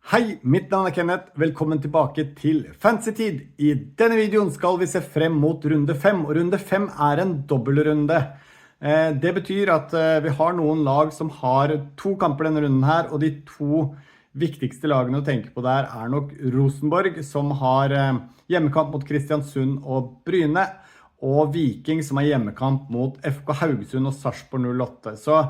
Hei, mitt navn Kenneth. Velkommen tilbake til Fantasy-tid. I denne videoen skal vi se frem mot runde 5, og runde 5 en dobbeltrunde. Det betyr at vi har noen lag som har 2 kamper denne runden her, og de 2 viktigste lagene å tenke på der nok Rosenborg, som har hjemmekamp mot Kristiansund og Bryne, og Viking, som har hjemmekamp mot FK Haugesund og Sarpsborg 08. Så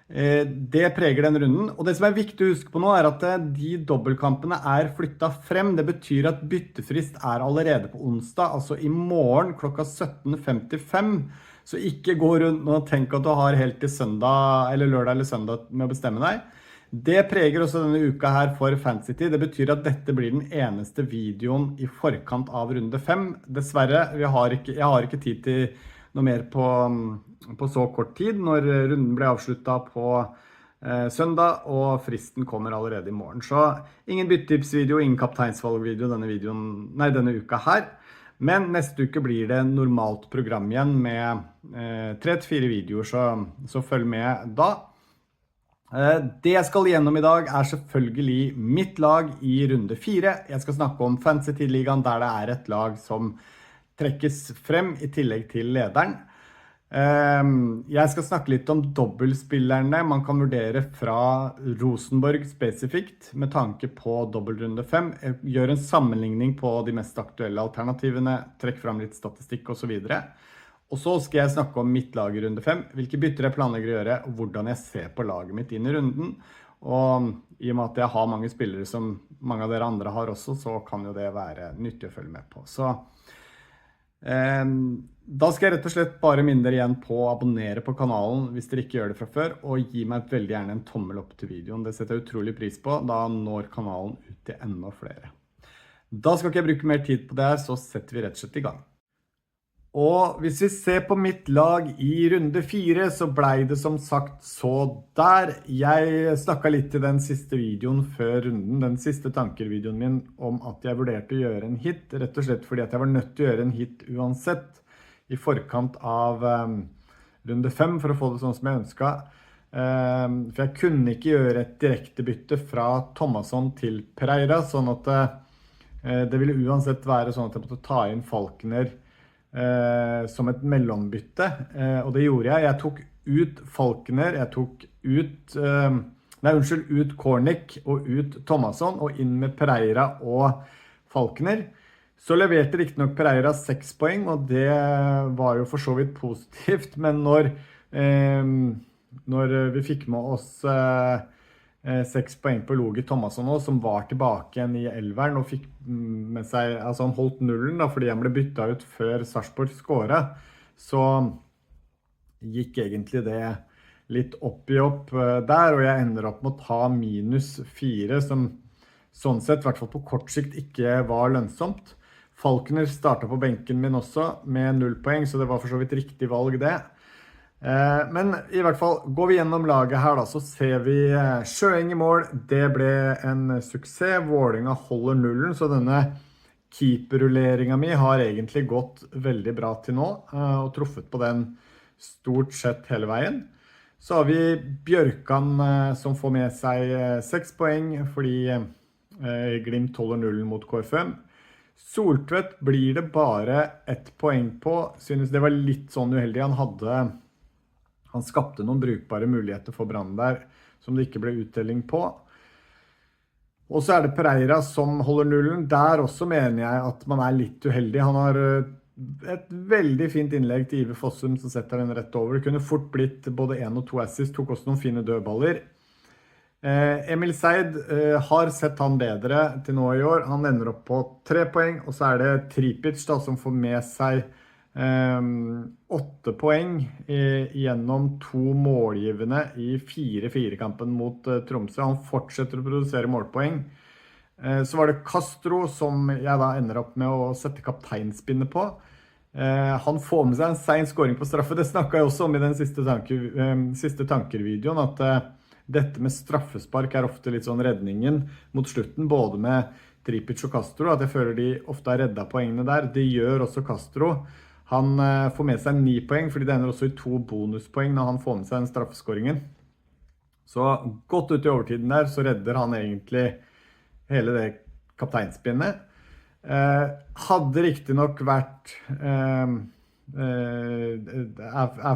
det preger den runden, og det som viktig å huske på nå at de dobbeltkampene flyttet frem. Det betyr at byttefrist allerede på onsdag, altså i morgen klokka 17:55. Så ikke gå rundt nå og tenk at du har helt til søndag, eller lørdag eller søndag med å bestemme deg. Det preger også denne uka her for Fantasy-tid. Det betyr at dette blir den eneste videoen i forkant av runde 5. Dessverre, jeg har ikke tid til noe mer på så kort tid, når runden ble avsluttet på søndag, og fristen kommer allerede i morgen. Så ingen byttetips-video, ingen kapteinsvalgvideo denne uka her. Men neste uke blir det normalt program igjen med 3-4 videoer, så følg med da. Det jeg skal gjennom i dag selvfølgelig mitt lag i runde 4. Jeg skal snakke om Fantasy-ligaen, der det et lag som trekkes frem i tillegg til lederen. Jeg skal snakke litt om dobbeltspillerne man kan vurdere fra Rosenborg spesifikt, med tanke på dobbeltrunde 5. Jeg gjør en sammenligning på de mest aktuelle alternativene, trekk frem litt statistikk og så videre. Og så skal jeg snakke om mitt lag i runde 5, hvilke bytter jeg planlegger å gjøre, og hvordan jeg ser på laget mitt inn i runden. Og i og med at jeg har mange spillere som mange av dere andre har også, så kan jo det være nyttig å følge med på. Så da skal jeg rett og slett bare minne dere igjen på å abonnere på kanalen hvis dere ikke gjør det fra før, og gi meg veldig gjerne en tommel opp til videoen. Det setter jeg utrolig pris på, da når kanalen ut til enda flere. Da skal ikke jeg bruke mer tid på det her, så setter vi rett og slett i gang. Og hvis vi ser på mitt lag i runde 4, så ble det som sagt så der. Jeg snakket litt i den siste videoen før runden, den siste tankervideoen min, om at jeg vurderte å gjøre en hit, rett og slett fordi at jeg var nødt til å gjøre en hit uansett, i forkant av runde 5, for å få det sånn som jeg ønsket. For jeg kunne ikke gjøre et direkte bytte fra Thomasson til Pereira, sånn at det ville uansett være sånn at jeg måtte ta inn Falkner som et mellombytte, og det gjorde jeg. Jeg tok ut Falkner, jeg tok ut Kornic og ut Thomasson, og inn med Pereira og Falkner. Så leverte riktig nok Pereira 6 poeng, og det var jo for så vidt positivt, men når vi fikk med oss 6 poeng på Logi Thomasson nå, som var tilbake igjen i elveren, og fikk med seg, altså han holdt nullen da, fordi han ble byttet ut før Sarpsborg skåret, så gikk egentlig det litt opp i opp der, og jeg ender opp med å ta -4, som sånn sett, i hvert fall på kort sikt, ikke var lønnsomt. Falkner startet på benken min også med 0 poeng, så det var for så vidt riktig valg det. Men i hvert fall, går vi gjennom laget her da, så ser vi Sjøeng i mål. Det ble en suksess. Vålinga holder nullen, så denne keeperrulleringen min har egentlig gått veldig bra til nå, og truffet på den stort sett hele veien. Så har vi Bjørkan som får med seg 6 poeng, fordi Glimt holder nullen mot KFM. Soltvedt blir det bare 1 poeng på. Synes det var litt sånn uheldig. Han skapte noen brukbare muligheter for Brann der, som det ikke ble uttelling på. Og så det Pereira som holder nullen. Der også mener jeg at man litt uheldig. Han har et veldig fint innlegg til Iver Fossum som setter den rett over. Det kunne fort blitt både 1 og 2 assist, tok også noen fine dødballer. Emil Seid har sett han bedre til nå i år. Han ender opp på 3 poeng, og så det Tripic da, som får med seg 8 poeng gjennom 2 målgivende i 4-4-kampen mot Tromsø. Han fortsetter å produsere målpoeng. Så var det Castro som jeg da ender opp med å sette kapteinspinnet på. Han får med seg en sen scoring på straffe. Det snakket jeg også om i den siste tankervideoen, at dette med straffespark ofte litt sånn redningen mot slutten, både med Tripic og Castro, at jeg føler de ofte har reddet poengene der. Det gjør også Castro. Han får med seg 9 poeng, fordi det ender også i 2 bonuspoeng når han får med seg den straffeskåringen. Så godt ut i overtiden der, så redder han egentlig hele det kapteinspinnet. Hadde riktig nok vært,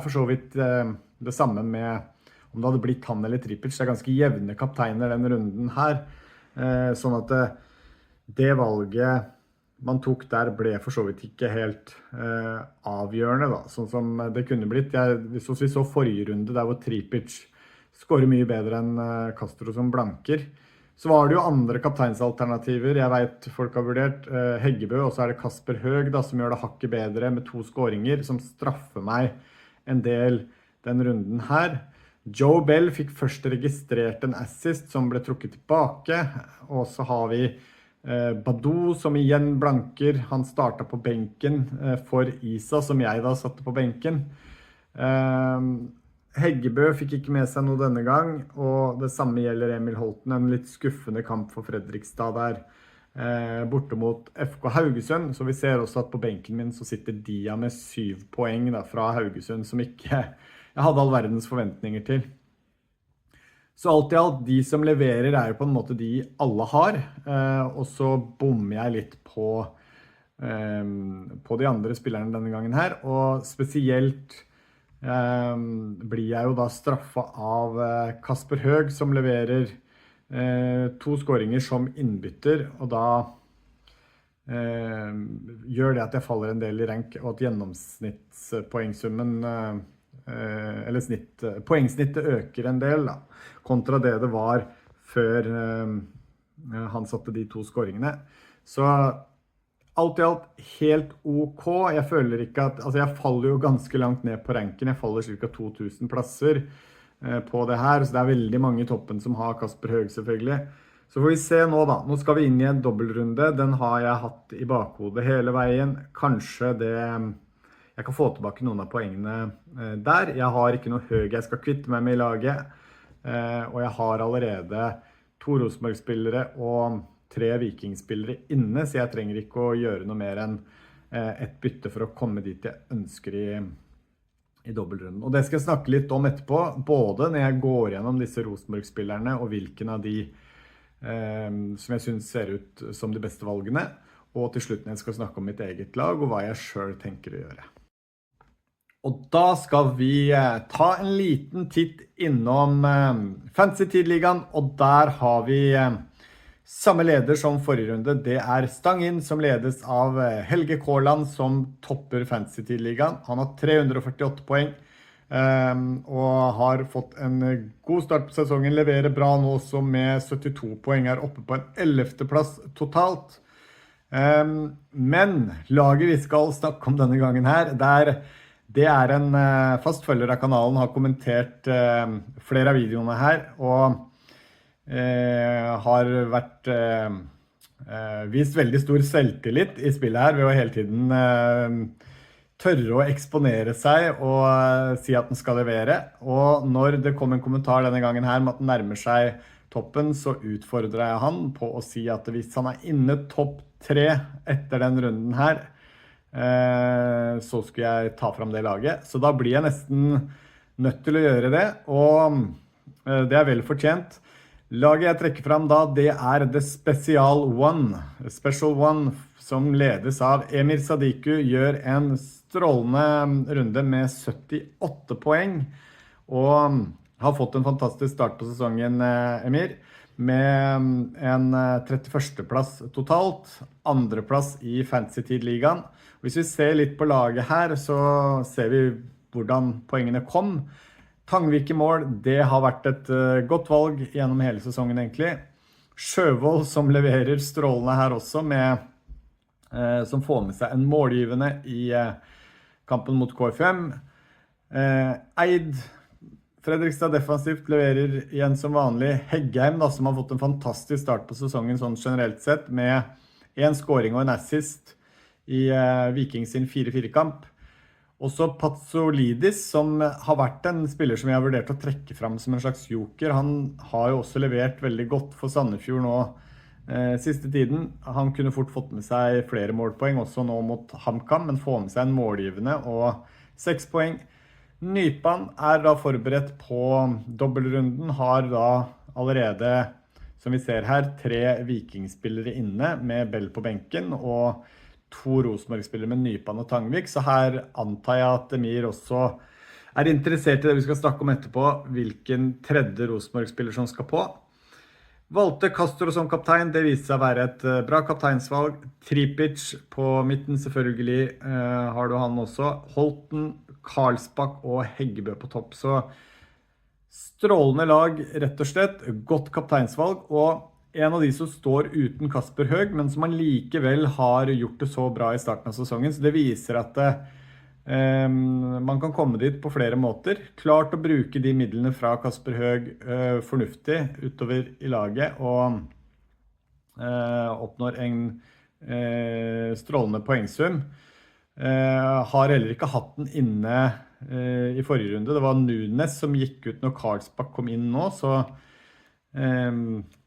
for så vidt det samme med om det hadde blitt han eller Tripic. Det ganske jevne kapteiner den runden her, sånn at det valget man tok der ble for så vidt ikke helt avgjørende da, sånn som det kunne blitt. Hvis vi så forrige runde der hvor Tripic skårer mye bedre enn Castro som blanker, så var det jo andre kapteinsalternativer. Jeg vet folk har vurdert Heggebø, og så det Kasper Høeg da, som gjør det hakket bedre med 2 skåringer, som straffer meg en del den runden her. Joe Bell fikk først registrert en assist som ble trukket tilbake, og så har vi Badou som igjen blanker. Han startet på benken for Isa, som jeg da satte på benken. Heggebø fikk ikke med seg noe denne gang, og det samme gjelder Emil Holten. En litt skuffende kamp for Fredrikstad der, borte mot FK Haugesund. Så vi ser også at på benken min så sitter Dia med 7 poeng da, fra Haugesund, som ikke jeg hadde all verdens forventninger til. Så alt i alt, de som leverer jo på en måte de alle har, og så bommer jeg litt på de andre spillerne denne gangen her, og spesielt blir jeg jo da straffet av Kasper Høeg, som leverer 2 skåringer som innbytter, og da gjør det at jeg faller en del i rank, og at gjennomsnittspoengsummen eller poengsnittet øker en del da, kontra det var før han satte de 2 skåringene. Så alt i alt helt ok. Jeg føler ikke at, altså jeg faller jo ganske langt ned på ranken. Jeg faller cirka 2000 plasser på det her, så det veldig mange i toppen som har Kasper Høeg selvfølgelig. Så får vi se nå da. Nå skal vi inn i en dobbeltrunde. Den har jeg hatt i bakhodet hele veien. Kanskje jeg kan få tilbake noen av poengene der. Jeg har ikke noe Høeg jeg skal kvitte meg med i laget. Og jeg har allerede 2 Rosenborg-spillere og 3 Viking-spillere inne, så jeg trenger ikke å gjøre noe mer enn et bytte for å komme dit jeg ønsker i dobbeltrunden. Og det skal jeg snakke litt om etterpå, både når jeg går gjennom disse Rosenborg-spillerne og hvilken av de som jeg synes ser ut som de beste valgene, og til slutt når jeg skal snakke om mitt eget lag og hva jeg selv tenker å gjøre. Og da skal vi ta en liten titt innom Fantasy Tidligaen, og der har vi samme leder som forrige runde. Det Stang inn som ledes av Helge Kåland som topper Fantasy Tidligaen. Han har 348 poeng og har fått en god start på sesongen, leverer bra nå også med 72 poeng, oppe på en 11. plass totalt. Men laget vi skal snakke om denne gangen her, det en fast følger av kanalen, har kommentert flere av videoene her, og har vært vist veldig stor selvtillit i spillet her ved å hele tiden tørre å eksponere seg og si at den skal levere. Og når det kom en kommentar denne gangen her med at den nærmer seg toppen, så utfordrer jeg han på å si at hvis han inne topp 3 etter den runden her, så skulle jeg ta fram det laget. Så da blir jeg nesten nødt til å gjøre det, og det vel fortjent. Laget jeg trekker fram da, det The Special One, som ledes av Emir Sadiku, gjør en strålende runde med 78 poeng, og har fått en fantastisk start på sesongen, Emir, med en 31. plass totalt, 2. plass i Fantasy Tidligaen. Hvis vi ser litt på laget her, så ser vi hvordan poengene kom. Tangvik i mål, det har vært et godt valg gjennom hele sesongen egentlig. Sjøvold som leverer strålende her også, som får med seg en målgivende i kampen mot KFM. Eid, Fredrikstad defensivt leverer igjen som vanlig. Heggheim da, som har fått en fantastisk start på sesongen sånn generelt sett, med 1 scoring og en assist i Viking sin 4-4-kamp. Også Patsolidis, som har vært en spiller som jeg har vurdert å trekke fram som en slags joker. Han har jo også levert veldig godt for Sandefjord nå siste tiden. Han kunne fort fått med seg flere målpoeng også nå mot HamKam, men får med seg en målgivende og 6 poeng. Nypan da forberedt på dobbeltrunden, har da allerede som vi ser her, 3 vikingspillere inne med Bell på benken, og 2 Rosenborg-spillere med Nypan og Tangvik. Så her antar jeg at Emir også interessert i det vi skal snakke om etterpå, hvilken tredje Rosenborg-spiller som skal på. Valgte Castro som kaptein, det viste seg å være et bra kapteinsvalg. Tripic på midten, selvfølgelig har du han også. Holten, Karlsbakk og Heggebø på topp. Så strålende lag, rett og slett. Godt kapteinsvalg, og en av de som står uten Kasper Høeg, men som han likevel har gjort det så bra i starten av sesongen. Så det viser at man kan komme dit på flere måter. Klart å bruke de midlene fra Kasper Høeg fornuftig utover i laget, og oppnår en strålende poengsum. Har heller ikke hatt den inne i forrige runde. Det var Nunes som gikk ut når Karlsbakk kom inn nå, så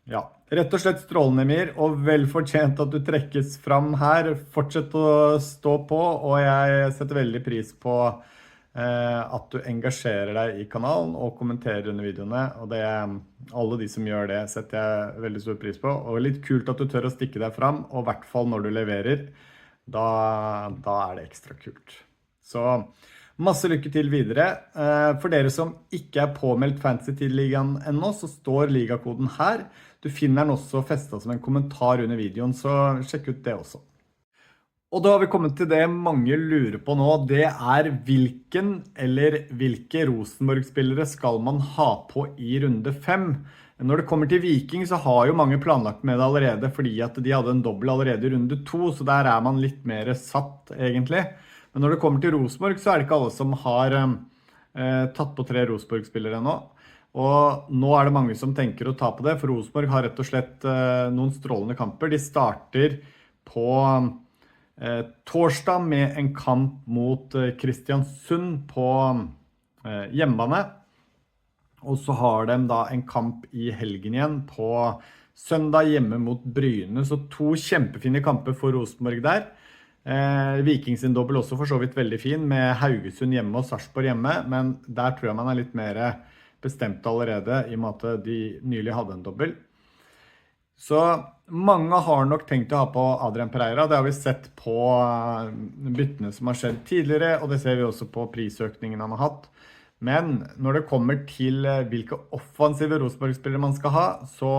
ja, rett og slett strålende, Emir, og vel fortjent at du trekkes fram her. Fortsett å stå på, og jeg setter veldig pris på at du engasjerer deg i kanalen og kommenterer under videoene, og alle de som gjør det setter jeg veldig stor pris på, og litt kult at du tør å stikke deg fram, og i hvert fall når du leverer, da det ekstra kult. Så masse lykke til videre. For dere som ikke påmeldt Fantasy Tid-ligaen ennå, så står ligakoden her. Du finner den også festet som en kommentar under videoen, så sjekk ut det også. Og da har vi kommet til det mange lurer på nå. Det hvilken eller hvilke Rosenborg-spillere skal man ha på i runde 5? Når det kommer til Viking så har jo mange planlagt med det allerede, fordi at de hadde en dobbel allerede i runde 2, så der man litt mer satt egentlig. Men når det kommer til Rosenborg så det ikke alle som har tatt på 3 Rosenborg-spillere nå. Og nå det mange som tenker å ta på det, for Rosenborg har rett og slett noen strålende kamper. De starter på torsdag med en kamp mot Kristiansund på hjemmebane. Og så har de da en kamp i helgen igjen på søndag hjemme mot Bryne. Så 2 kjempefine kamper for Rosenborg der. Viking sin dobbel også for så vidt veldig fin, med Haugesund hjemme og Sarpsborg hjemme, men der tror jeg man litt mer bestemt allerede, i og med at de nylig hadde en dobbel. Så mange har nok tenkt å ha på Adrian Pereira, det har vi sett på byttene som har skjedd tidligere, og det ser vi også på prisøkningen han har hatt. Men når det kommer til hvilke offensive Rosenborg-spillere man skal ha, så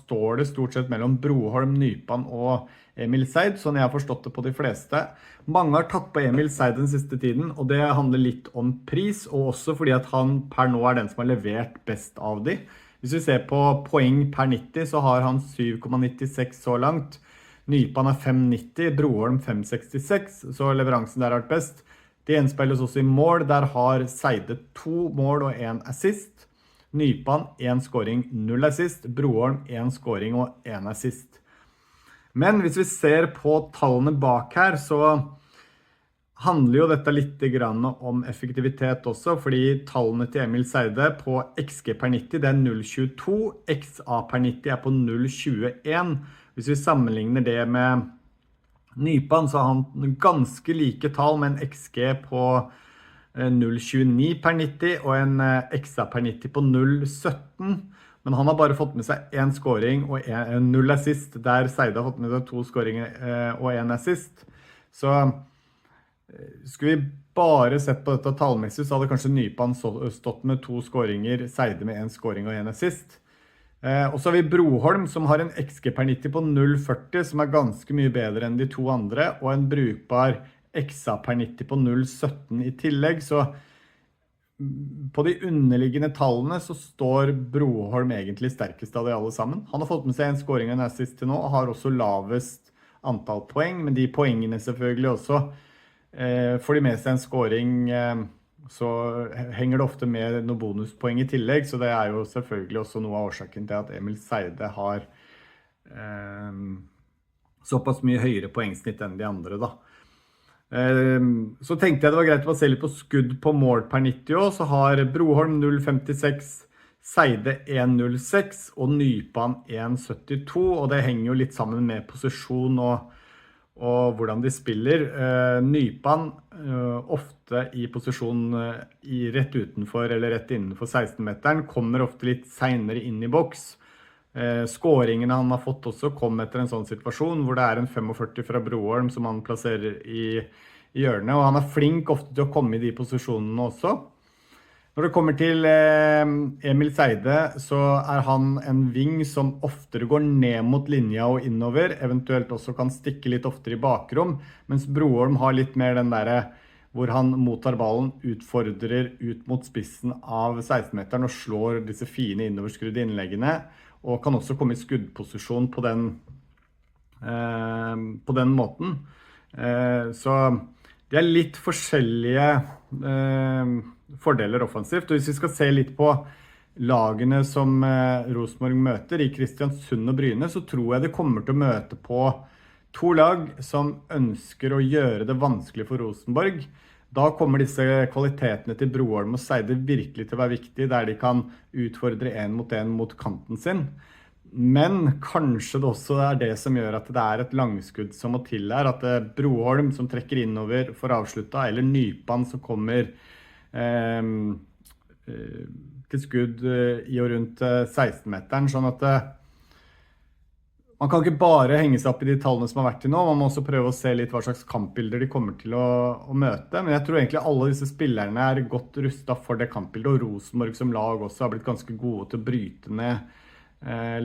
står det stort sett mellom Broholm, Nypan og Emil Seid, sånn jeg har forstått det på de fleste. Mange har tatt på Emil Seid den siste tiden, og det handler litt om pris, og også fordi at han per nå den som har levert best av de. Hvis vi ser på poeng per 90, så har han 7,96 så langt. Nypan 5,90, Broholm 5,66, så leveransen der har vært best. Det gjenspeiles også i mål, der har Seide 2 mål og 1 assist. Nypan 1 scoring, 0 assist. Broholm 1 scoring og 1 assist. Men hvis vi ser på tallene bak her, så handler jo dette litt om effektivitet også, fordi tallene til Emil Seide på XG per 90 det 0,22, XA per 90 på 0,21. Hvis vi sammenligner det med Nypan, så har han ganske like tall med en XG på 0,29 per 90 og en XA per 90 på 0,17. Men han har bare fått med seg 1 scoring og 0 assist, der Seide har fått med seg 2 scoringer og 1 assist. Så skulle vi bare sett på dette tallmessig, så hadde kanskje Nypan stått med 2 scoringer, Seide med 1 scoring og 1 assist. Og så har vi Broholm, som har en XG per 90 på 0,40, som ganske mye bedre enn de 2 andre, og en brukbar XA per 90 på 0,17 i tillegg, så på de underliggende tallene så står Broholm egentlig sterkest av de alle sammen. Han har fått med seg 1 scoring og 1 assist til nå, og har også lavest antall poeng, men de poengene selvfølgelig også, får de med seg en scoring, så henger det ofte med noen bonuspoeng i tillegg, så det jo selvfølgelig også noe av årsaken til at Emil Seide har såpass mye høyere poengsnitt enn de andre da. Så tenkte jeg det var greit å se litt på skudd på mål per 90 også, så har Broholm 0,56, Seide 1,06 og Nypan 1,72, og det henger jo litt sammen med posisjon og hvordan de spiller. Nypan ofte i posisjon rett utenfor eller rett innenfor 16-meteren, kommer ofte litt senere inn i boks, Skåringene han har fått også kom etter en sånn situasjon, hvor det en 45 fra Broholm som han plasserer i hjørnet, og han flink ofte til å komme i de posisjonene også. Når det kommer til Emil Seide, så han en ving som oftere går ned mot linja og innover, eventuelt også kan stikke litt oftere i bakrom, mens Broholm har litt mer den der hvor han mottar ballen, utfordrer ut mot spissen av 16-meteren og slår disse fine innoverskrudde innleggene, og kan også komme i skuddposisjon på den måten. Så det litt forskjellige fordeler offensivt, og hvis vi skal se litt på lagene som Rosenborg møter i Kristiansund og Bryne, så tror jeg det kommer til å møte på to lag som ønsker å gjøre det vanskelig for Rosenborg. Da kommer disse kvalitetene til Broholm og Seide virkelig til å være viktige, der de kan utfordre en mot kanten sin. Men kanskje det også det som gjør at det et langskudd som må til her, at Broholm som trekker innover for avslutta, eller Nypan som kommer til skudd i og rundt 16-meteren, sånn at man kan ikke bare henge seg opp i de tallene som har vært til nå, man må også prøve å se litt hva slags kampbilder de kommer til å møte, men jeg tror egentlig alle disse spillerne godt rustet for det kampbildet, og Rosenborg som lag også har blitt ganske gode til å bryte ned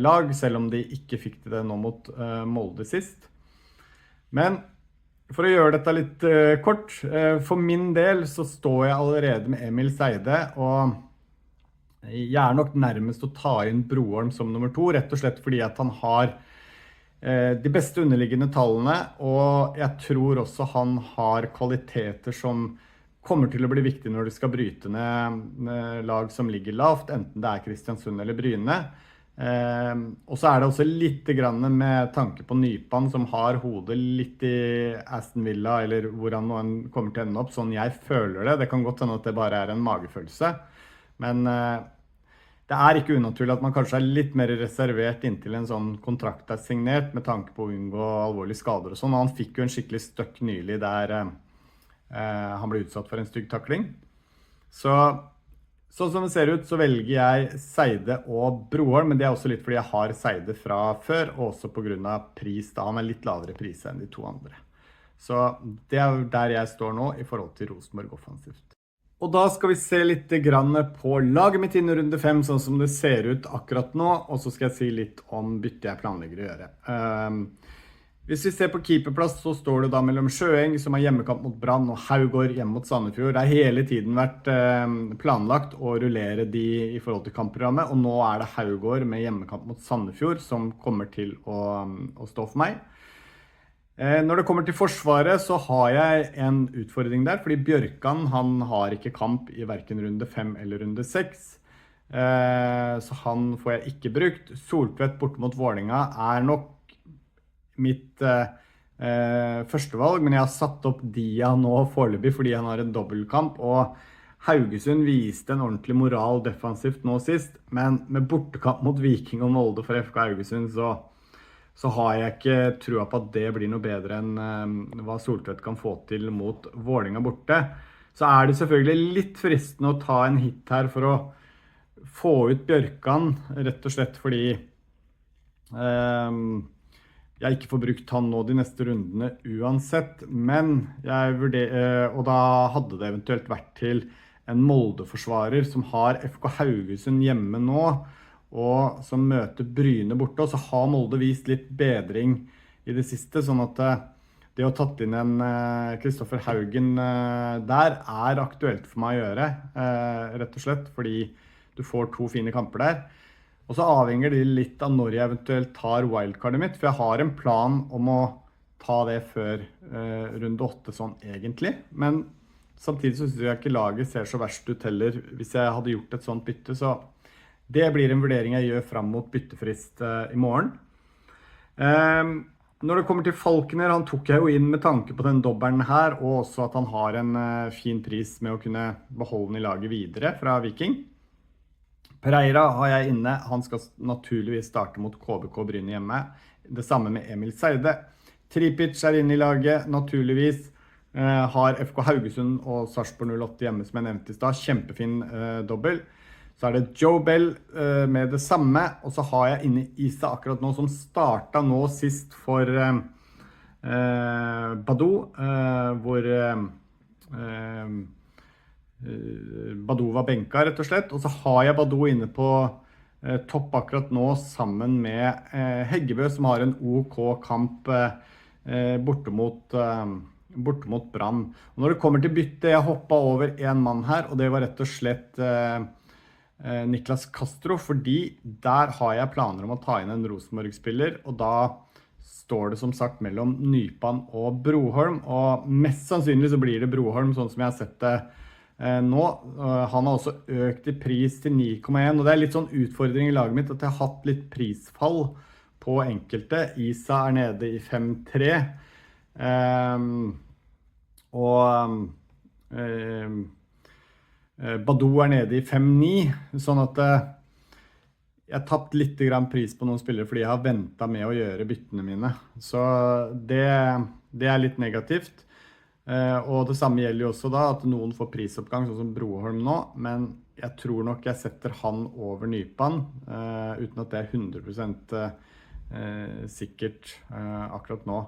lag, selv om de ikke fikk det nå mot Molde sist. Men for å gjøre dette litt kort, for min del så står jeg allerede med Emil Seide, og jeg nok nærmest å ta inn Broholm som nummer 2, rett og slett fordi at han har de beste underliggende tallene, og jeg tror også han har kvaliteter som kommer til å bli viktig når de skal bryte ned lag som ligger lavt, enten det Kristiansund eller Bryne. Og så det også litt grann med tanke på Nypan, som har hodet litt i Aston Villa, eller hvor han nå kommer til å ende opp, sånn jeg føler det. Det kan godt hende at det bare en magefølelse, men det ikke unaturlig at man kanskje litt mer reservert inntil en sånn kontrakt signert, med tanke på å unngå alvorlige skader og sånn. Og han fikk jo en skikkelig støkk nylig der han ble utsatt for en stygg takling. Sånn som det ser ut, så velger jeg Seide og Broholm, men det også litt fordi jeg har Seide fra før, og også på grunn av pris, da han litt lavere pris enn de to andre. Så det der jeg står nå i forhold til Rosenborg offensivt. Og da skal vi se litt grann på laget mitt inn i runde 5, sånn som det ser ut akkurat nå, og så skal jeg si litt om bytte jeg planlegger å gjøre. Hvis vi ser på keeperplass, så står det da mellom Sjøeng, som hjemmekamp mot Brann, og Haugård hjemme mot Sandefjord. Det hele tiden vært planlagt å rullere de i forhold til kampprogrammet, og nå det Haugård med hjemmekamp mot Sandefjord som kommer til å stå for meg. Når det kommer til forsvaret, så har jeg en utfordring der, fordi Bjørkan, han har ikke kamp i hverken runde 5 eller runde 6, så han får jeg ikke brukt. Soltvedt bort mot Vålinga nok mitt førstevalg, men jeg har satt opp Dia nå foreløpig fordi han har en dobbeltkamp, og Haugesund viste en ordentlig moral defensivt nå sist, men med bortekamp mot Viking og Molde for FK Haugesund, så har jeg ikke trua på at det blir noe bedre enn hva Soltvedt kan få til mot Vålinga borte. Så det selvfølgelig litt fristende å ta en hit her for å få ut Bjørkan, rett og slett fordi jeg ikke får brukt han nå de neste rundene uansett, men og da hadde det eventuelt vært til en Molde-forsvarer som har FK Haugesund hjemme nå, og som møter Bryne borte, og så har Molde vist litt bedring i det siste, sånn at det å tatt inn en Kristoffer Haugen der aktuelt for meg å gjøre, rett og slett, fordi du får to fine kamper der. Og så avhenger det litt av når jeg eventuelt tar wildcardet mitt, for jeg har en plan om å ta det før runde 8 sånn egentlig, men samtidig så synes jeg ikke laget ser så verst ut heller hvis jeg hadde gjort et sånt bytte, så det blir en vurdering jeg gjør frem mot byttefrist i morgen. Når det kommer til Falkner, han tok jeg jo inn med tanke på den dobbelen her, og også at han har en fin pris med å kunne beholde den i laget videre fra Viking. Pereira har jeg inne, han skal naturligvis starte mot KBK Bryne hjemme. Det samme med Emil Seide. Tripic inne i laget, naturligvis. Har FK Haugesund og Sarpsborg 08 hjemme som jeg nevnte i sted. Kjempefin dobbel. Så det Joe Bell med det samme, og så har jeg inne Isa akkurat nå, som startet nå sist for Badou, hvor Badou var benka rett og slett, og så har jeg Badou inne på topp akkurat nå sammen med Heggebø, som har en OK kamp borte mot Brann. Og når det kommer til bytte, jeg hoppet over en mann her, og det var rett og slett Niklas Castro, fordi der har jeg planer om å ta inn en Rosenborg-spiller, og da står det som sagt mellom Nypan og Broholm, og mest sannsynlig så blir det Broholm, sånn som jeg har sett det nå. Han har også økt i pris til 9,1, og det litt sånn utfordring i laget mitt at jeg har hatt litt prisfall på enkelte. Isa nede i 5,3, og Badou nede i 5,9, sånn at jeg har tapt litt grann pris på noen spillere fordi jeg har ventet med å gjøre byttene mine. Så det litt negativt. Og det samme gjelder jo også da at noen får prisoppgang, sånn som Broholm nå, men jeg tror nok jeg setter han over Nypan, uten at det 100% sikkert akkurat nå.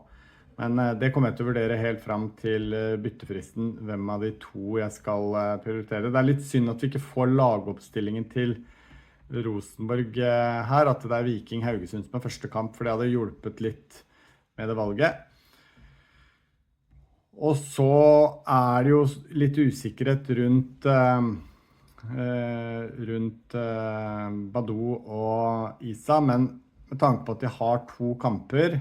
Men det kommer jeg til å vurdere helt frem til byttefristen, hvem av de to jeg skal prioritere. Det litt synd at vi ikke får lagoppstillingen til Rosenborg her, at det Viking Haugesund som første kamp, for det hadde hjulpet litt med det valget. Og så det jo litt usikkerhet rundt Badou og Isa, men med tanke på at de har to kamper,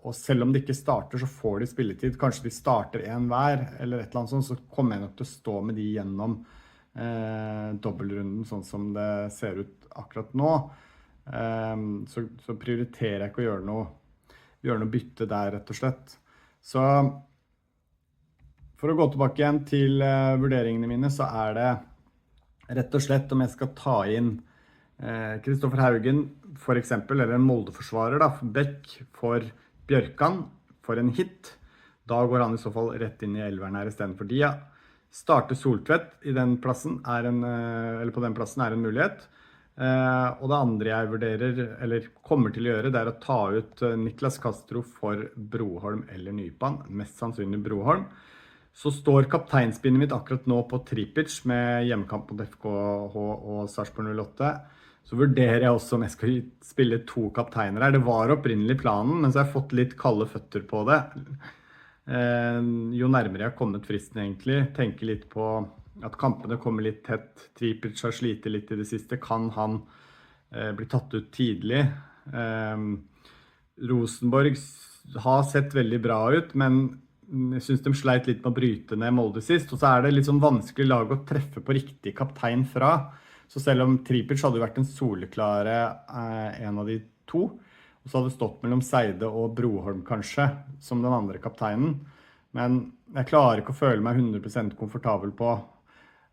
og selv om de ikke starter, så får de spilletid. Kanskje de starter en hver, eller et eller annet sånt, så kommer jeg nok til å stå med de gjennom dobbeltrunden, sånn som det ser ut akkurat nå. Så prioriterer jeg ikke å gjøre noe bytte der, rett og slett. Så for å gå tilbake igjen til vurderingene mine, så det rett og slett om jeg skal ta inn Kristoffer Haugen, for eksempel, eller en Molde-forsvarer, da, Beck for Bjørkan, for en hit. Da går han i så fall rett inn i elveren her i stedet for Dia. Starte Soltvedt i den plassen eller på den plassen en mulighet. Og det andre jeg vurderer, eller kommer til å gjøre, det å ta ut Niklas Castro for Broholm eller Nypan, mest sannsynlig Broholm. Så står kapteinspinnet mitt akkurat nå på Tripic med hjemmekamp mot FKH og Sarpsborg 08. Så vurderer jeg også om jeg skal spille to kapteiner her. Det var opprinnelig planen, men så har jeg fått litt kalde føtter på det. Jo nærmere jeg har kommet fristen egentlig, tenker litt på at kampene kommer litt tett. Tripic har slitt litt i det siste. Kan han bli tatt ut tidlig? Rosenborg har sett veldig bra ut, men jeg synes de sleit litt med å bryte ned Molde sist, og så det litt sånn vanskelig lag å treffe på riktig kaptein fra. Så selv om Tripic hadde vært en soleklare en av de to, og så hadde det stått mellom Seide og Broholm kanskje, som den andre kapteinen. Men jeg klarer ikke å føle meg 100% komfortabel på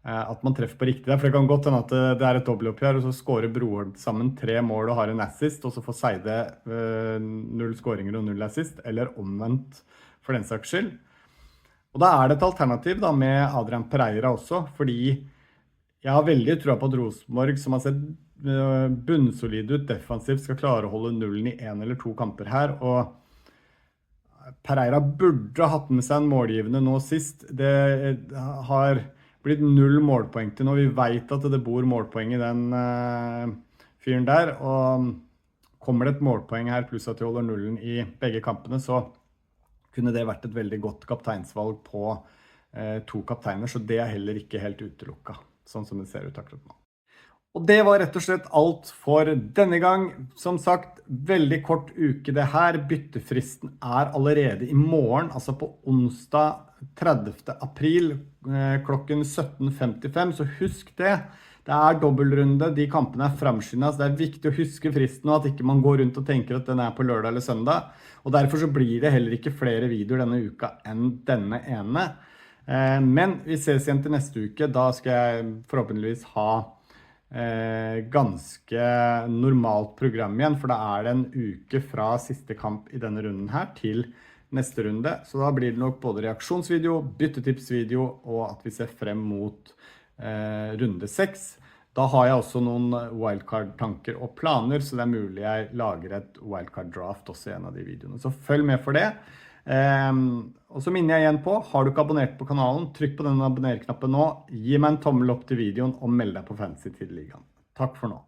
at man treffer på riktig der, for det kan godt hende at det et dobbeltoppgjør, og så skårer Broholm sammen 3 mål og har en assist, og så får Seide 0 skåringer og 0 assist, eller omvendt for den saks skyld. Og da det et alternativ da, med Adrian Pereira også, fordi jeg har veldig tro på at Rosenborg, som har sett bunnsolid ut defensivt, skal klare å holde nullen i 1 eller 2 kamper her, og Pereira burde ha hatt med seg en målgivende nå sist. Det har blitt 0 målpoeng til nå. Vi vet at det bor målpoeng i den fyren der, og kommer det et målpoeng her, pluss at de holder nullen i begge kampene, så kunne det vært et veldig godt kapteinsvalg på 2 kapteiner, så det heller ikke helt utelukket, sånn som det ser ut akkurat nå. Og det var rett og slett alt for denne gang. Som sagt, veldig kort uke det her. Byttefristen allerede i morgen, altså på onsdag 30. april klokken 17:55, så husk det. Det dobbeltrunde, de kampene fremskyndet, så det viktig å huske fristen og at ikke man går rundt og tenker at den på lørdag eller søndag. Og derfor så blir det heller ikke flere videoer denne uka enn denne ene. Men vi ses igjen til neste uke. Da skal jeg forhåpentligvis ha ganske normalt program igjen, for da det en uke fra siste kamp i denne runden her til neste runde. Så da blir det nok både reaksjonsvideo, byttetipsvideo og at vi ser frem mot runde 6. Da har jeg også noen wildcard-tanker og planer, så det er mulig jeg lager et wildcard-draft også i en av de videoene. Så følg med for det. Og så minner jeg igjen på, har du ikke abonnert på kanalen, trykk på den abonner-knappen nå, gi meg en tommel opp til videoen og meld deg på Fantasy Tid Ligaen. Takk for nå.